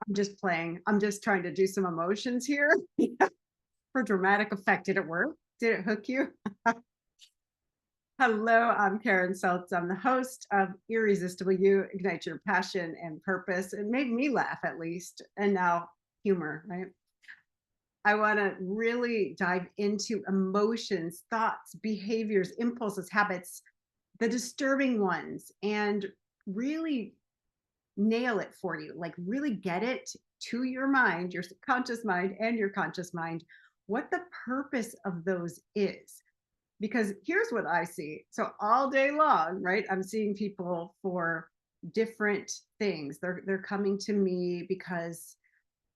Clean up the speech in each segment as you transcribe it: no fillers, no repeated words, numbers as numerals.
I'm just playing. I'm just trying to do some emotions here for dramatic effect. Did it work? Did it hook you? Hello, I'm Karen Seltz. I'm the host of Irresistible. You ignite your passion and purpose. It made me laugh at least, and now humor, right? I want to really dive into emotions, thoughts, behaviors, impulses, habits, the disturbing ones, and really nail it for you. Like, really get it to your mind, your subconscious mind, and your conscious mind, what the purpose of those is. Because here's what I see. So all day long, right? I'm seeing people for different things. They're coming to me because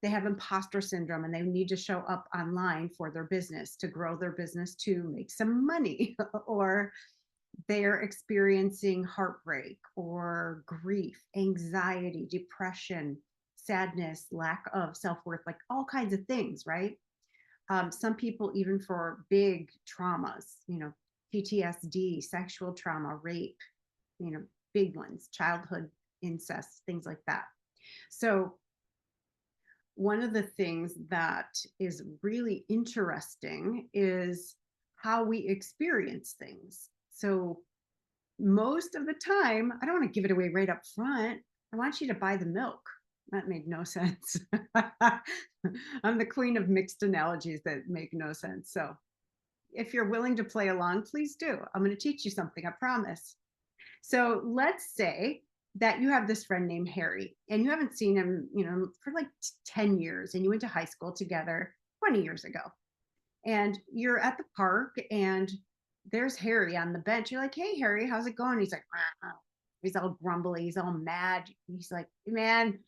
they have imposter syndrome and they need to show up online for their business to grow their business to make some money or they're experiencing heartbreak or grief, anxiety, depression, sadness, lack of self-worth, like all kinds of things, right? Some people even for big traumas, PTSD, sexual trauma, rape, big ones, childhood incest, things like that. So one of the things that is really interesting is how we experience things. So most of the time, I don't want to give it away right up front. I want you to buy the milk. That made no sense. I'm the queen of mixed analogies that make no sense. So if you're willing to play along, please do. I'm going to teach you something, I promise. So let's say that you have this friend named Harry and you haven't seen him, for like 10 years and you went to high school together 20 years ago. And you're at the park and there's Harry on the bench. You're like, hey, Harry, how's it going? He's like, "Rah." He's all grumbly. He's all mad. He's like, man,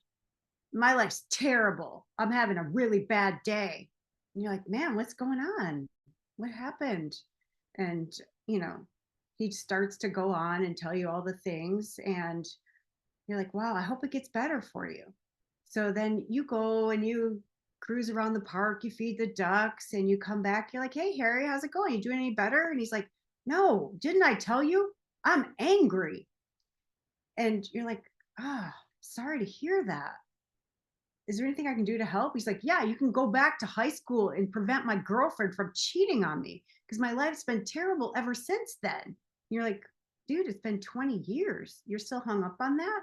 my life's terrible. I'm having a really bad day. And you're like, man, what's going on? What happened? And, you know, he starts to go on and tell you all the things. And you're like, wow, I hope it gets better for you. So then you go and you cruise around the park, you feed the ducks, and you come back. You're like, hey, Harry, how's it going? You doing any better? And he's like, no, didn't I tell you? I'm angry. And you're like, sorry to hear that. Is there anything I can do to help? He's like, yeah, you can go back to high school and prevent my girlfriend from cheating on me because my life's been terrible ever since then. And you're like, dude, it's been 20 years. You're still hung up on that?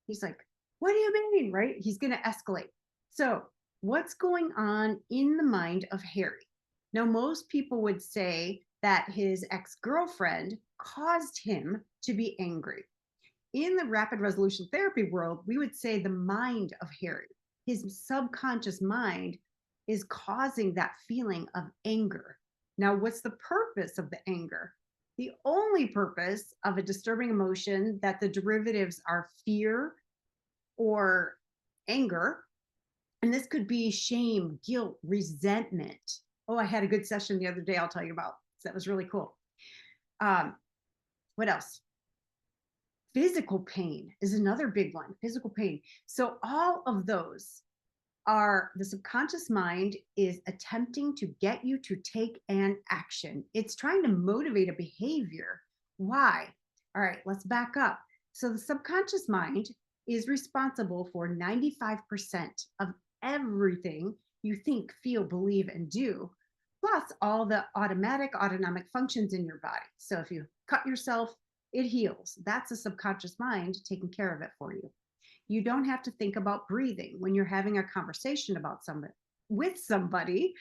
He's like, what do you mean? Right? He's going to escalate. So, what's going on in the mind of Harry? Now, most people would say that his ex girlfriend caused him to be angry. In the rapid resolution therapy world, we would say the mind of Harry, his subconscious mind, is causing that feeling of anger. Now, what's the purpose of the anger? The only purpose of a disturbing emotion that the derivatives are fear or anger, and this could be shame, guilt, resentment. Oh, I had a good session the other day I'll tell you about. So that was really cool. What else? Physical pain is another big one. Physical pain. So all of those are the subconscious mind is attempting to get you to take an action. It's trying to motivate a behavior. Why? All right, let's back up. So the subconscious mind is responsible for 95% of everything you think, feel, believe, and do, plus all the autonomic functions in your body. So if you cut yourself, it heals. That's the subconscious mind taking care of it for you. You don't have to think about breathing when you're having a conversation about somebody with somebody,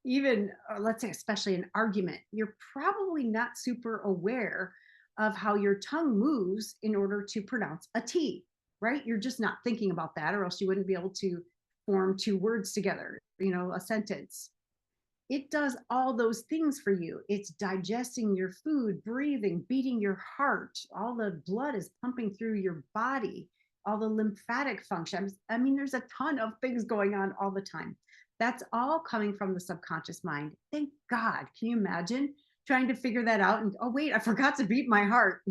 even let's say, especially an argument. You're probably not super aware of how your tongue moves in order to pronounce a T, right? You're just not thinking about that, or else you wouldn't be able to form two words together, a sentence. It does all those things for you. It's digesting your food, breathing, beating your heart. All the blood is pumping through your body, all the lymphatic functions. I mean, there's a ton of things going on all the time. That's all coming from the subconscious mind. Thank God. Can you imagine trying to figure that out? And oh, wait, I forgot to beat my heart.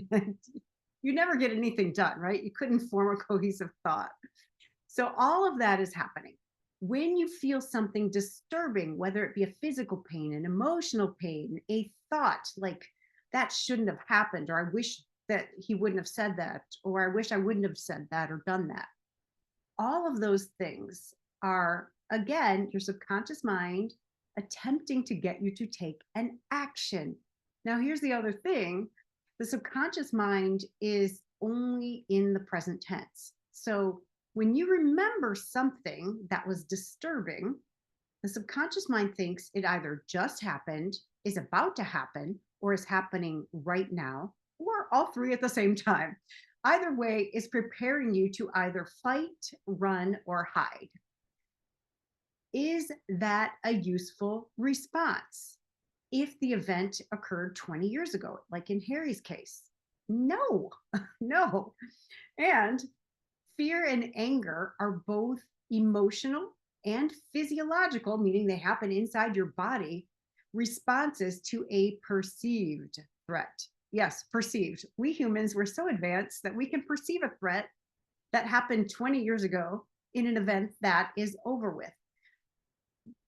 You never get anything done, right? You couldn't form a cohesive thought. So all of that is happening. When you feel something disturbing, whether it be a physical pain, an emotional pain, a thought like that shouldn't have happened, or I wish that he wouldn't have said that, or I wish I wouldn't have said that or done that. All of those things are, again, your subconscious mind attempting to get you to take an action. Now, here's the other thing: the subconscious mind is only in the present tense. So when you remember something that was disturbing, the subconscious mind thinks it either just happened, is about to happen, or is happening right now, or all three at the same time. Either way is preparing you to either fight, run, or hide. Is that a useful response if the event occurred 20 years ago, like in Harry's case? No, no. And fear and anger are both emotional and physiological, meaning they happen inside your body, responses to a perceived threat. Yes, perceived. We humans were so advanced that we can perceive a threat that happened 20 years ago in an event that is over with.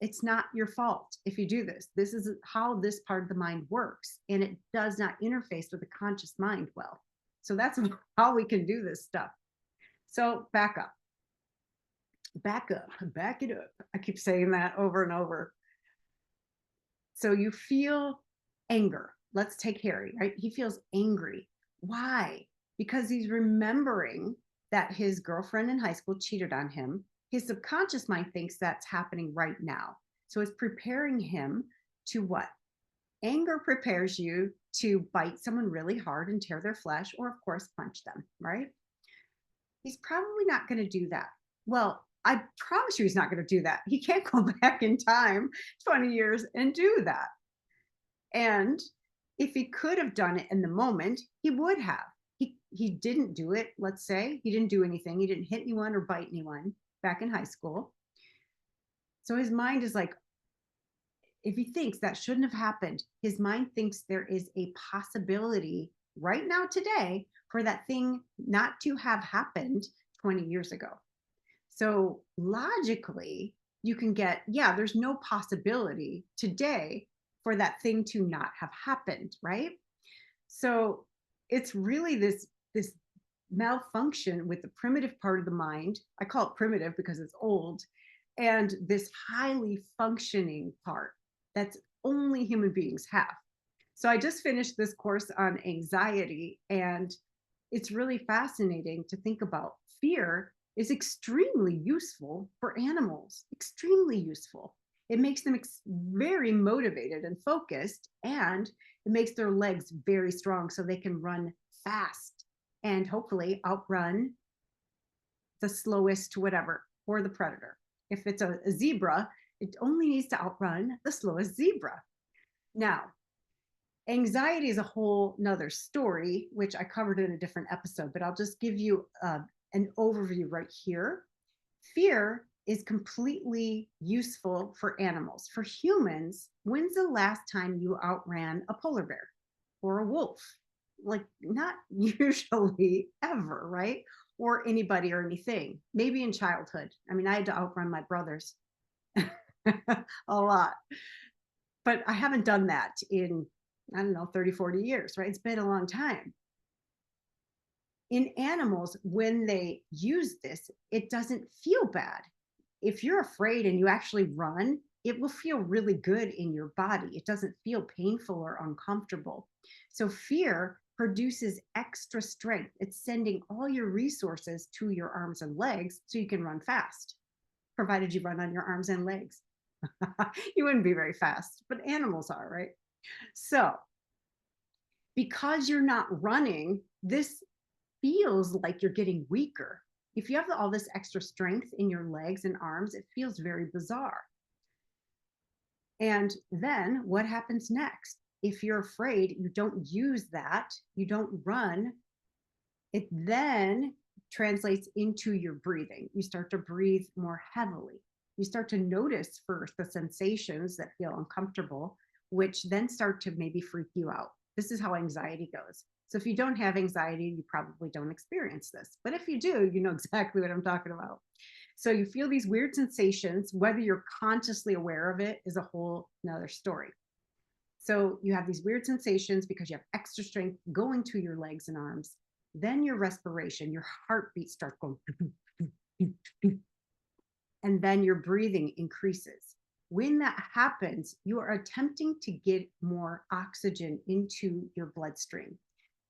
It's not your fault if you do this. This is how this part of the mind works, and it does not interface with the conscious mind well. So that's how we can do this stuff. So back up, back it up. I keep saying that over and over. So you feel anger. Let's take Harry, right? He feels angry. Why? Because he's remembering that his girlfriend in high school cheated on him. His subconscious mind thinks that's happening right now. So it's preparing him to what? Anger prepares you to bite someone really hard and tear their flesh, or of course, punch them, right? He's probably not going to do that. Well, I promise you he's not going to do that. He can't go back in time 20 years and do that. And if he could have done it in the moment, he would have. He didn't do it, let's say. He didn't do anything. He didn't hit anyone or bite anyone back in high school. So his mind is like, if he thinks that shouldn't have happened, his mind thinks there is a possibility right now today for that thing not to have happened 20 years ago. So logically, you can get, yeah, there's no possibility today for that thing to not have happened, right? So it's really this malfunction with the primitive part of the mind. I call it primitive because it's old, and this highly functioning part that's only human beings have. So I just finished this course on anxiety, and it's really fascinating to think about. Fear is extremely useful for animals, extremely useful. It makes them very motivated and focused, and it makes their legs very strong so they can run fast and hopefully outrun the slowest whatever, or the predator. If it's a zebra, it only needs to outrun the slowest zebra. Now, anxiety is a whole nother story, which I covered in a different episode, but I'll just give you an overview right here. Fear is completely useful for animals. For humans, when's the last time you outran a polar bear or a wolf? Like, not usually ever, right? Or anybody or anything. Maybe in childhood. I mean, I had to outrun my brothers a lot. But I haven't done that in, I don't know, 30, 40 years, right? It's been a long time. In animals, when they use this, it doesn't feel bad. If you're afraid and you actually run, it will feel really good in your body. It doesn't feel painful or uncomfortable. So fear produces extra strength. It's sending all your resources to your arms and legs so you can run fast, provided you run on your arms and legs. You wouldn't be very fast, but animals are, right? So because you're not running, this feels like you're getting weaker. If you have all this extra strength in your legs and arms, it feels very bizarre. And then what happens next? If you're afraid, you don't use that, you don't run, it then translates into your breathing. You start to breathe more heavily. You start to notice first the sensations that feel uncomfortable, which then start to maybe freak you out. This is how anxiety goes. So if you don't have anxiety, you probably don't experience this. But if you do, you know exactly what I'm talking about. So you feel these weird sensations. Whether you're consciously aware of it is a whole nother story. So you have these weird sensations because you have extra strength going to your legs and arms. Then your respiration, your heartbeat starts going. And then your breathing increases. When that happens, you are attempting to get more oxygen into your bloodstream.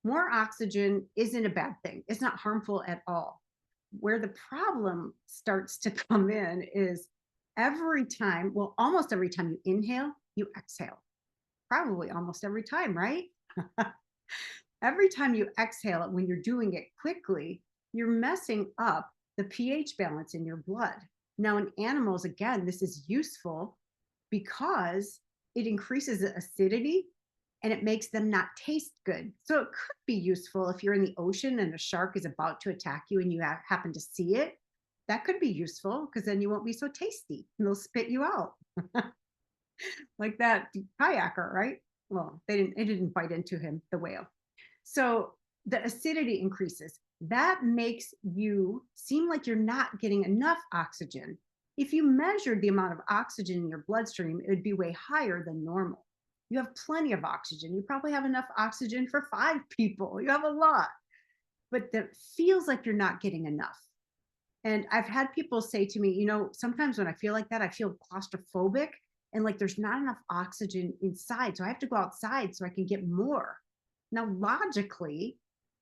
More oxygen isn't a bad thing, it's not harmful at all. Where the problem starts to come in is every time, well, almost every time you inhale, you exhale. Probably almost every time, right? Every time you exhale it, when you're doing it quickly, you're messing up the pH balance in your blood. Now, in animals, again, this is useful because it increases the acidity and it makes them not taste good. So it could be useful if you're in the ocean and a shark is about to attack you and you happen to see it. That could be useful because then you won't be so tasty and they'll spit you out like that kayaker, right? Well, it didn't bite into him, the whale. So the acidity increases. That makes you seem like you're not getting enough oxygen. If you measured the amount of oxygen in your bloodstream, it would be way higher than normal. You have plenty of oxygen. You probably have enough oxygen for 5 people. You have a lot, but that feels like you're not getting enough. And I've had people say to me, sometimes when I feel like that, I feel claustrophobic and like there's not enough oxygen inside. So I have to go outside so I can get more. Now, logically,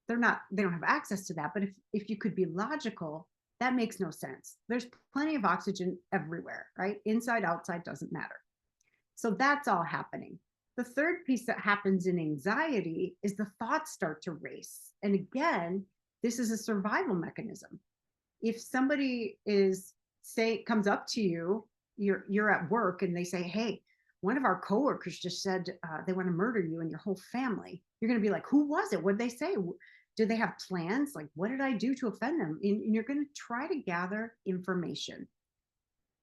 they don't have access to that. But if you could be logical, that makes no sense. There's plenty of oxygen everywhere, right? Inside, outside, doesn't matter. So that's all happening. The third piece that happens in anxiety is the thoughts start to race. And again, this is a survival mechanism. If somebody comes up to you, you're at work and they say, hey, one of our coworkers just said they want to murder you and your whole family. You're going to be like, who was it? What did they say? Did they have plans? Like, what did I do to offend them? And you're going to try to gather information.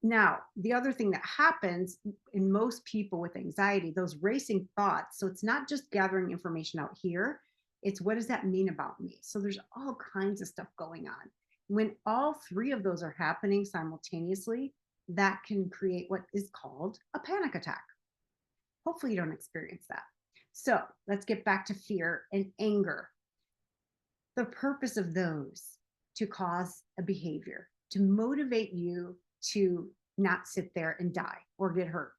Now, the other thing that happens in most people with anxiety, those racing thoughts. So it's not just gathering information out here. It's what does that mean about me? So there's all kinds of stuff going on. When all three of those are happening simultaneously, that can create what is called a panic attack. Hopefully you don't experience that. So let's get back to fear and anger. The purpose of those to cause a behavior, to motivate you to not sit there and die or get hurt.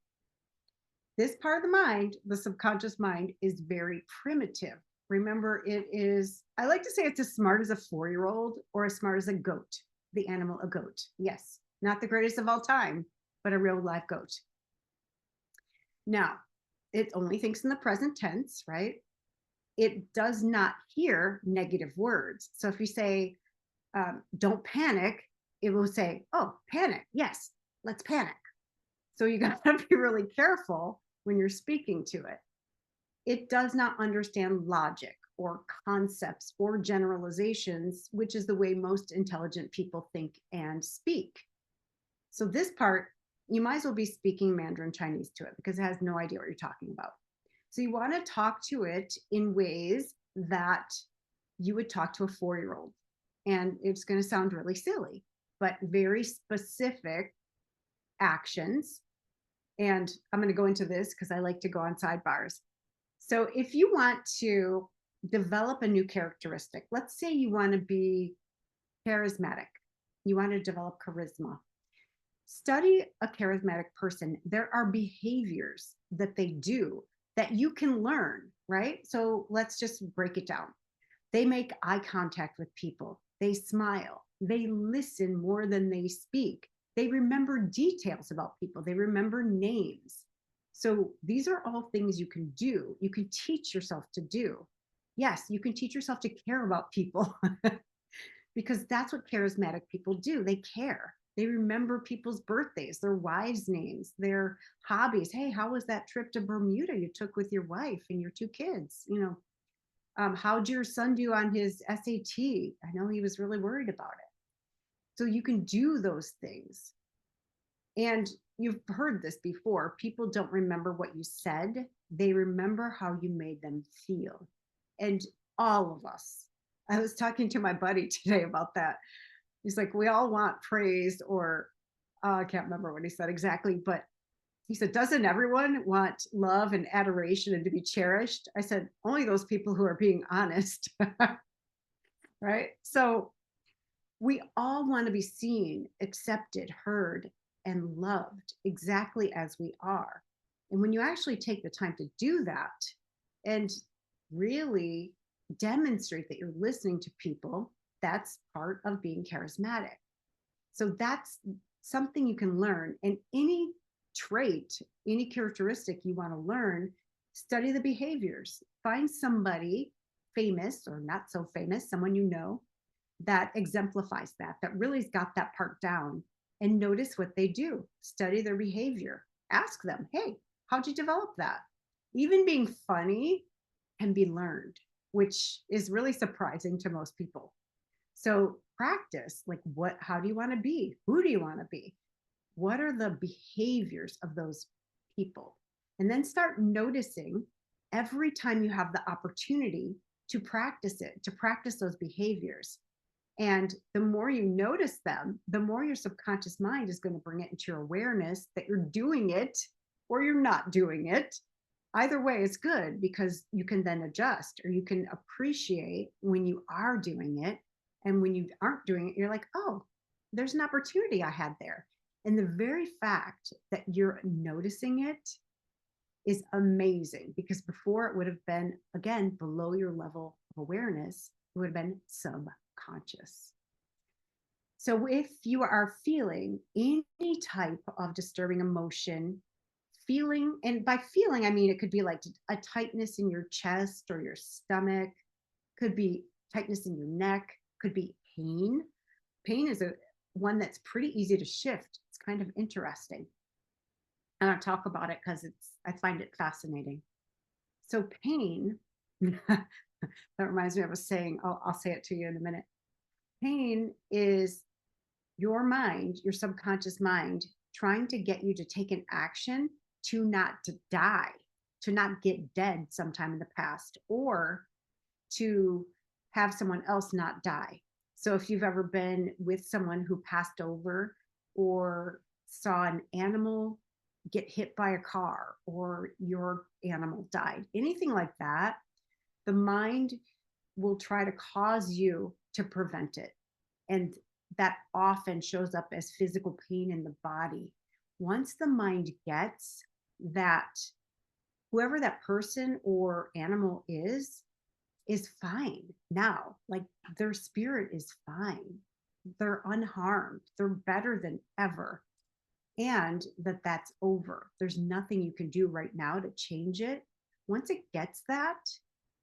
This part of the mind, the subconscious mind, is very primitive. Remember, I like to say it's as smart as a 4-year-old or as smart as a goat, the animal, a goat. Yes, not the greatest of all time, but a real live goat. Now, it only thinks in the present tense, right? It does not hear negative words. So if you say, don't panic, it will say, oh, panic. Yes, let's panic. So you got to be really careful when you're speaking to it. It does not understand logic or concepts or generalizations, which is the way most intelligent people think and speak. So this part, you might as well be speaking Mandarin Chinese to it because it has no idea what you're talking about. So you want to talk to it in ways that you would talk to a 4-year-old. And it's going to sound really silly, but very specific actions. And I'm going to go into this because I like to go on sidebars. So if you want to develop a new characteristic, let's say you want to be charismatic, you want to develop charisma. Study a charismatic person. There are behaviors that they do that you can learn, right? So let's just break it down. They make eye contact with people. They smile. They listen more than they speak. They remember details about people. They remember names. So these are all things you can do. You can teach yourself to do. Yes, you can teach yourself to care about people because that's what charismatic people do. They care. They remember people's birthdays, their wives' names, their hobbies. Hey, how was that trip to Bermuda you took with your wife and your 2 kids? How'd your son do on his SAT? I know he was really worried about it. So you can do those things. And you've heard this before. People don't remember what you said. They remember how you made them feel. And all of us, I was talking to my buddy today about that. He's like, we all want praise or I can't remember what he said exactly, but he said, doesn't everyone want love and adoration and to be cherished? I said, only those people who are being honest. Right? So We all want to be seen, accepted, heard, and loved exactly as we are. And when you actually take the time to do that and really demonstrate that you're listening to people, that's part of being charismatic. So that's something you can learn. And any trait, any characteristic you want to learn, study the behaviors. Find somebody famous or not so famous, someone you know that exemplifies that, that really's got that part down, and notice what they do. Study their behavior. Ask them, hey, how'd you develop that? Even being funny can be learned, which is really surprising to most people. So practice, like how do you want to be? Who do you want to be? What are the behaviors of those people? And then start noticing every time you have the opportunity to practice it, to practice those behaviors. And the more you notice them, the more your subconscious mind is going to bring it into your awareness that you're doing it or you're not doing it. Either way is good because you can then adjust, or you can appreciate when you are doing it. And when you aren't doing it, you're like, oh, there's an opportunity I had there. And the very fact that you're noticing it is amazing, because before it would have been, again, below your level of awareness. It would have been subconscious. So if you are feeling any type of disturbing emotion, feeling, and by feeling, I mean, it could be like a tightness in your chest or your stomach, could be tightness in your neck, could be pain. Pain is one that's pretty easy to shift. It's kind of interesting. And I'll talk about it because I find it fascinating. So pain, that reminds me of a saying, I'll say it to you in a minute. Pain is your mind, your subconscious mind, trying to get you to take an action to not to die, to not get dead sometime in the past, or to have someone else not die. So if you've ever been with someone who passed over, or saw an animal get hit by a car, or your animal died, anything like that, the mind will try to cause you to prevent it. And that often shows up as physical pain in the body. Once the mind gets that whoever that person or animal is fine now, like their spirit is fine, they're unharmed, they're better than ever, and that's over. There's nothing you can do right now to change it. Once it gets that,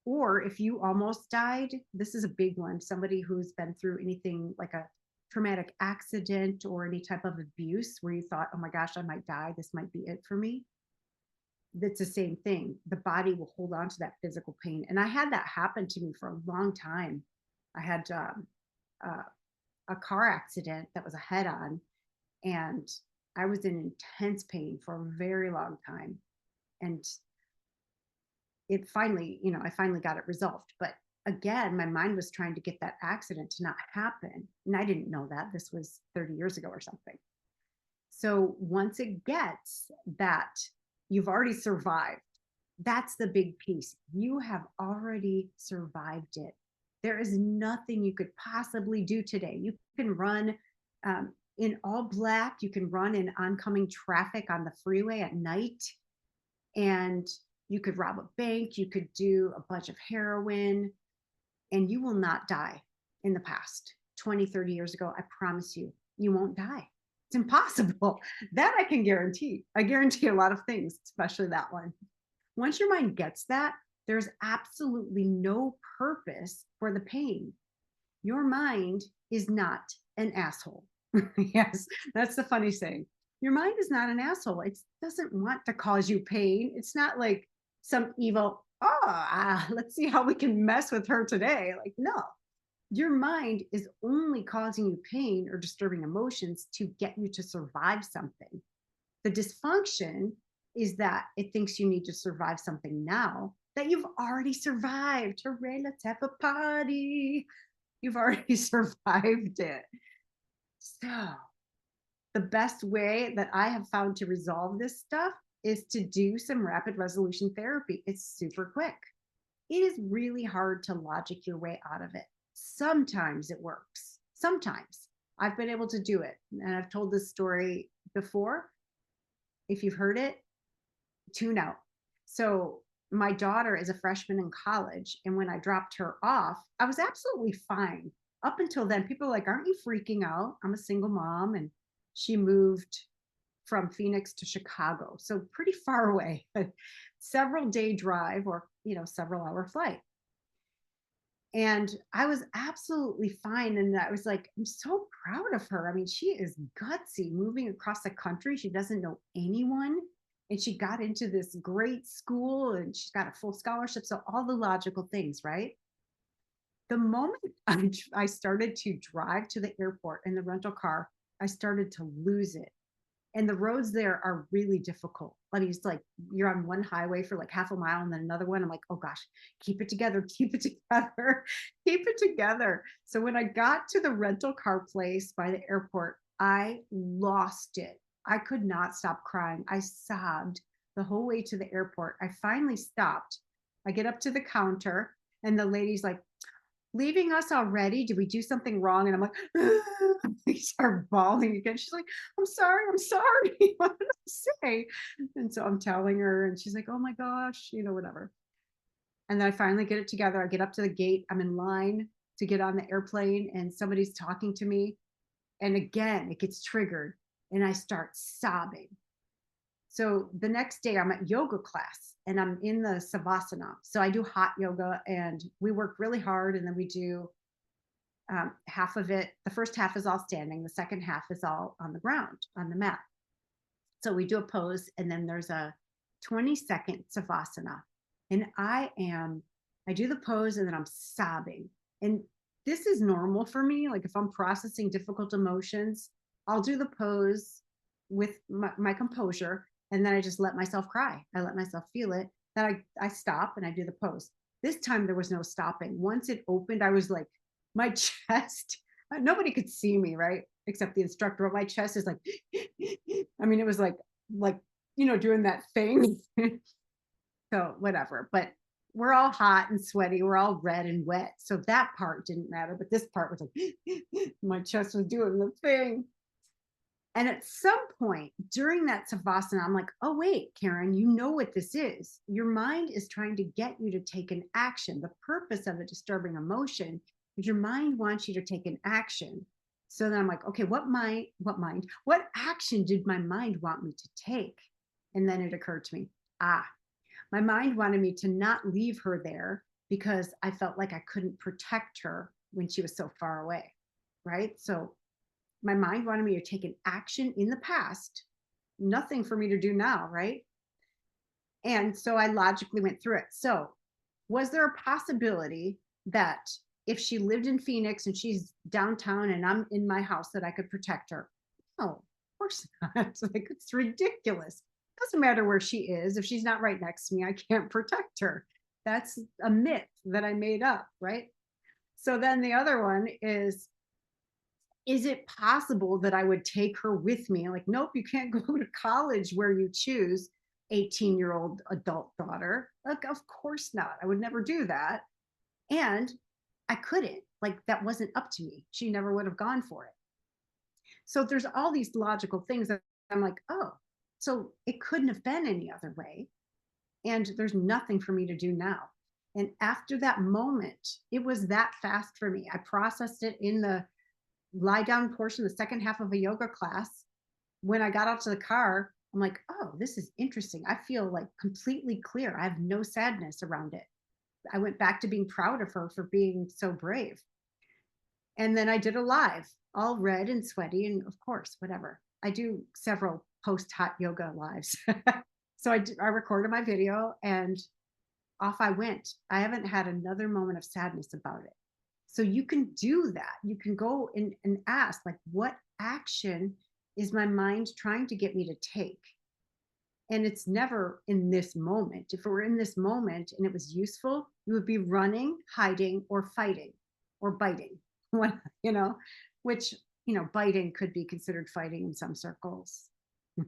or if you almost died, this is a big one, somebody who's been through anything like a traumatic accident or any type of abuse where you thought, oh my gosh, I might die, this might be it for me. That's the same thing. The body will hold on to that physical pain. And I had that happen to me for a long time. I had a car accident that was a head on, and I was in intense pain for a very long time. And it finally, I finally got it resolved. But again, my mind was trying to get that accident to not happen. And I didn't know that. This was 30 years ago or something. So once it gets that you've already survived, that's the big piece. You have already survived it. There is nothing you could possibly do today. You can run in all black. You can run in oncoming traffic on the freeway at night, and you could rob a bank. You could do a bunch of heroin, and you will not die in the past. 20, 30 years ago, I promise you, you won't die. It's impossible. That I can guarantee. I guarantee a lot of things, especially that one. Once your mind gets that, there's absolutely no purpose for the pain. Your mind is not an asshole. Yes, that's the funny saying. Your mind is not an asshole. It doesn't want to cause you pain. It's not like some evil, let's see how we can mess with her today. Like, no. Your mind is only causing you pain or disturbing emotions to get you to survive something. The dysfunction is that it thinks you need to survive something now that you've already survived. Hooray, let's have a party. You've already survived it. So the best way that I have found to resolve this stuff is to do some rapid resolution therapy. It's super quick. It is really hard to logic your way out of it. Sometimes it works. Sometimes I've been able to do it. And I've told this story before. If you've heard it, tune out. So my daughter is a freshman in college. And when I dropped her off, I was absolutely fine. Up until then, people are like, aren't you freaking out? I'm a single mom. And she moved from Phoenix to Chicago. So pretty far away, several day drive or, several hour flight. And I was absolutely fine. And I was like, I'm so proud of her. I mean, she is gutsy moving across the country. She doesn't know anyone. And she got into this great school and she's got a full scholarship. So, all the logical things, right? The moment I started to drive to the airport in the rental car, I started to lose it. And the roads there are really difficult. I mean, it's like you're on one highway for like half a mile and then another one. I'm like, oh gosh, keep it together, keep it together, keep it together. So when I got to the rental car place by the airport, I lost it. I could not stop crying. I sobbed the whole way to the airport. I finally stopped. I get up to the counter and the lady's like, leaving us already? Did we do something wrong? And I'm like, I start bawling again. She's like, I'm sorry, I'm sorry. What did I say? And so I'm telling her, and she's like, oh my gosh, whatever. And then I finally get it together. I get up to the gate. I'm in line to get on the airplane, and somebody's talking to me. And again, it gets triggered, and I start sobbing. So the next day I'm at yoga class and I'm in the savasana. So I do hot yoga and we work really hard. And then we do half of it. The first half is all standing. The second half is all on the ground, on the mat. So we do a pose and then there's a 20-second savasana. And I do the pose and then I'm sobbing. And this is normal for me. Like if I'm processing difficult emotions, I'll do the pose with my composure. And then I just let myself cry. I let myself feel it. Then I stop and I do the pose. This time there was no stopping. Once it opened, I was like, my chest, nobody could see me, right? Except the instructor. But my chest is like, I mean, it was like, doing that thing. So whatever. But we're all hot and sweaty. We're all red and wet. So that part didn't matter. But this part was like, my chest was doing the thing. And at some point during that savasana, I'm like, oh, wait, Karen, you know what this is. Your mind is trying to get you to take an action. The purpose of a disturbing emotion is your mind wants you to take an action. So then I'm like, okay, what action did my mind want me to take? And then it occurred to me, my mind wanted me to not leave her there because I felt like I couldn't protect her when she was so far away, right? So my mind wanted me to take an action in the past, nothing for me to do now, right? And so I logically went through it. So, was there a possibility that if she lived in Phoenix and she's downtown and I'm in my house that I could protect her? No, of course not. Like, it's ridiculous. Doesn't matter where she is. If she's not right next to me, I can't protect her. That's a myth that I made up, right? So then the other one is it possible that I would take her with me? Like, nope, you can't go to college where you choose 18-year-old adult daughter. Like, of course not. I would never do that. And I couldn't. Like, that wasn't up to me. She never would have gone for it. So there's all these logical things that I'm like, oh, so it couldn't have been any other way. And there's nothing for me to do now. And after that moment, it was that fast for me. I processed it in the lie down portion, the second half of a yoga class. When I got out to the car, I'm like, oh, this is interesting. I feel like completely clear. I have no sadness around it. I went back to being proud of her for being so brave. And then I did a live, all red and sweaty. And of course, whatever. I do several post hot yoga lives. So I recorded my video and off I went. I haven't had another moment of sadness about it. So you can do that. You can go and ask, like, what action is my mind trying to get me to take? And it's never in this moment. If it were in this moment and it was useful, you would be running, hiding, or fighting, or biting. Which, biting could be considered fighting in some circles. I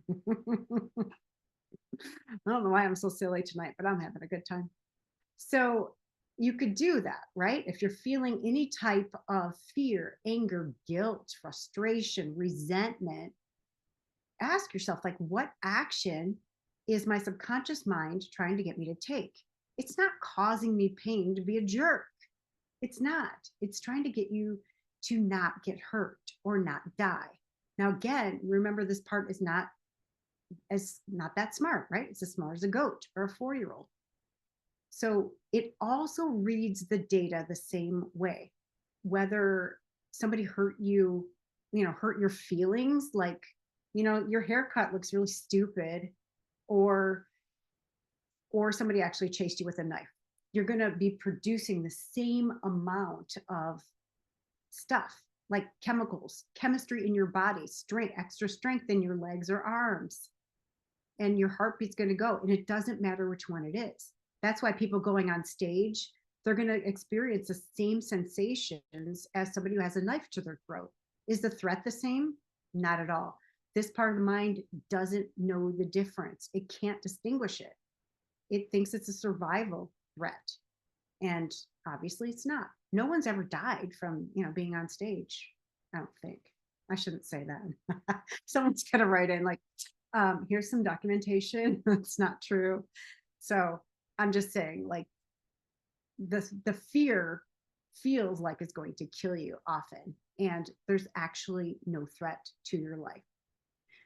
don't know why I'm so silly tonight, but I'm having a good time. So you could do that, right? If you're feeling any type of fear, anger, guilt, frustration, resentment, ask yourself, like, what action is my subconscious mind trying to get me to take? It's not causing me pain to be a jerk. It's not. It's trying to get you to not get hurt or not die. Now, again, remember this part is not that smart, right? It's as smart as a goat or a 4-year-old. So it also reads the data the same way. Whether somebody hurt you, hurt your feelings, like, your haircut looks really stupid, or somebody actually chased you with a knife. You're going to be producing the same amount of stuff, like chemicals, chemistry in your body, strength, extra strength in your legs or arms, and your heartbeat's going to go. And it doesn't matter which one it is. That's why people going on stage, they're going to experience the same sensations as somebody who has a knife to their throat. Is the threat the same? Not at all. This part of the mind doesn't know the difference. It can't distinguish it. It thinks it's a survival threat. And obviously it's not. No one's ever died from, being on stage. I don't think. I shouldn't say that. Someone's going to write in like, here's some documentation. That's not true. So I'm just saying, like, the fear feels like it's going to kill you often, and there's actually no threat to your life.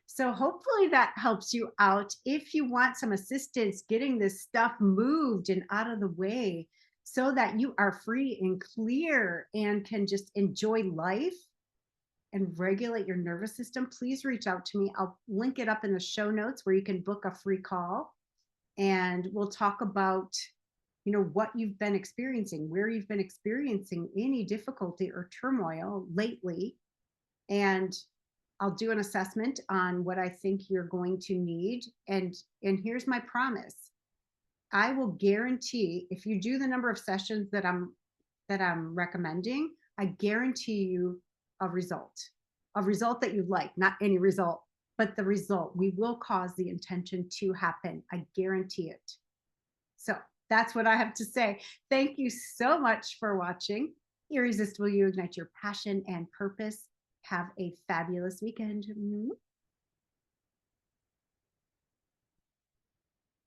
So hopefully that helps you out. If you want some assistance getting this stuff moved and out of the way so that you are free and clear and can just enjoy life and regulate your nervous system, please reach out to me. I'll link it up in the show notes where you can book a free call, and we'll talk about what you've been experiencing, where you've been experiencing any difficulty or turmoil lately. And I'll do an assessment on what I think you're going to need. And here's my promise. I will guarantee, if you do the number of sessions that I'm recommending, I guarantee you a result that you like, not any result, but the result. We will cause the intention to happen. I guarantee it. So that's what I have to say. Thank you so much for watching. Irresistible You, ignite your passion and purpose. Have a fabulous weekend.